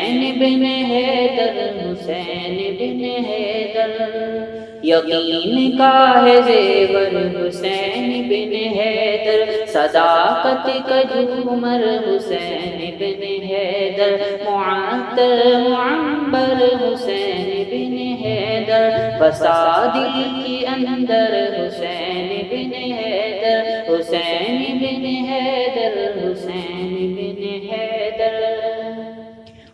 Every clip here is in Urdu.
حسین بن حیدر، حسین بن حیدر، یقین کا ہے زیور حسین بن حیدر، صداقت کا جومر حسین بن حیدر، معطر معنبر حسین بن حیدر، بسادل کے اندر حسین بن حیدر، حسین بن حیدر، حسین بن حیدر،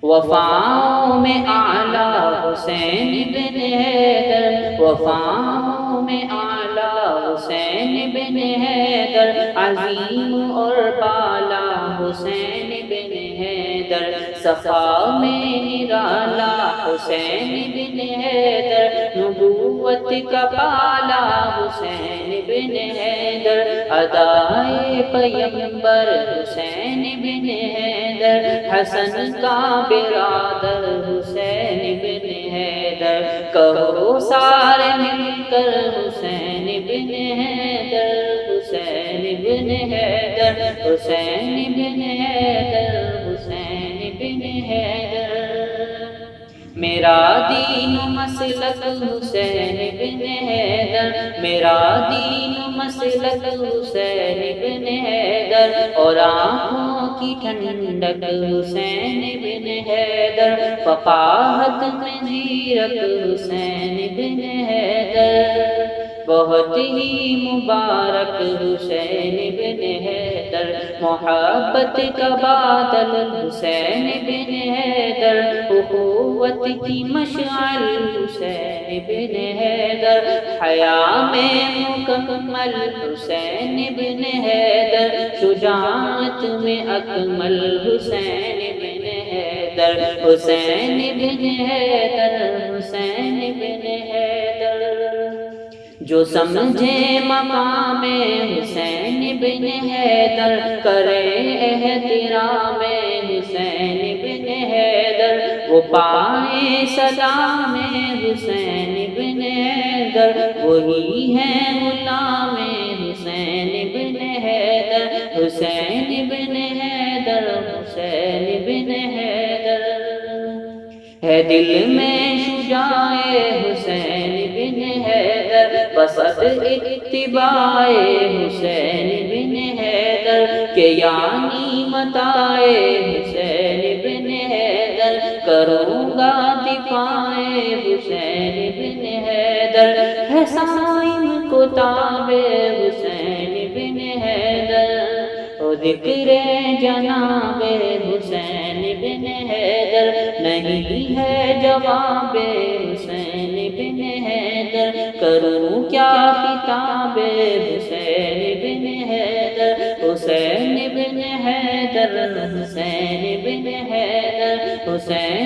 وفاؤں میں اعلیٰ حسین بن حیدر، وفاؤں میں اعلیٰ حسین بن حیدر، عظیم اور بالا حسین بن حیدر، صفا میں نرالا حسین بن حیدر، نبوت کا پالا حسین بن حیدر، ادائے پیمبر حسین بن حیدر، حسن کا برادر حسین بن حیدر، کہو سارے مل کر حسین بن حیدر، حسین بن حیدر، حسین بن حیدر، حسین بن حیدر، میرا دین و مسلک حسین بن حیدر، میرا دین و مسلک حسین بن حیدر، اور آنکھوں کی ٹھنڈک حسین بن حیدر، فقاہت میں زیرک حسین بن حیدر، بہت ہی مبارک حسین بن حیدر، محبت کا بادل حسین بن حیدر، اخوت کی مشعل حسین بن حیدر، حیا میں مکمل حسین بن حیدر، شجاعت میں اکمل حسین بن حیدر، حسین بن حیدر، حسین بن حیدر، جو سمجھے مقام حسین بن حیدر، کرے احترام حسین بن حیدر، وہ پائے سلام حسین بن حیدر، وہی ہے غلام حسین بن حیدر، حسین بن حیدر، حسین بن حیدر، ہے دل میں شجاع حسین بن حیدر، بسط اتباع حسین بن حیدر، کہ یعنی متاع حسین بن حیدر، کروں گا دفاع حسین بن حیدر، ہے صائم کو تابع حسین بن حیدر، اور ذکر جناب حسین بن حیدر، نہیں ہے جواب حسین بن حیدر، کروں کیا خطاب حسین بن حیدر، حسین بن حیدر، حسین بن حیدر، حسین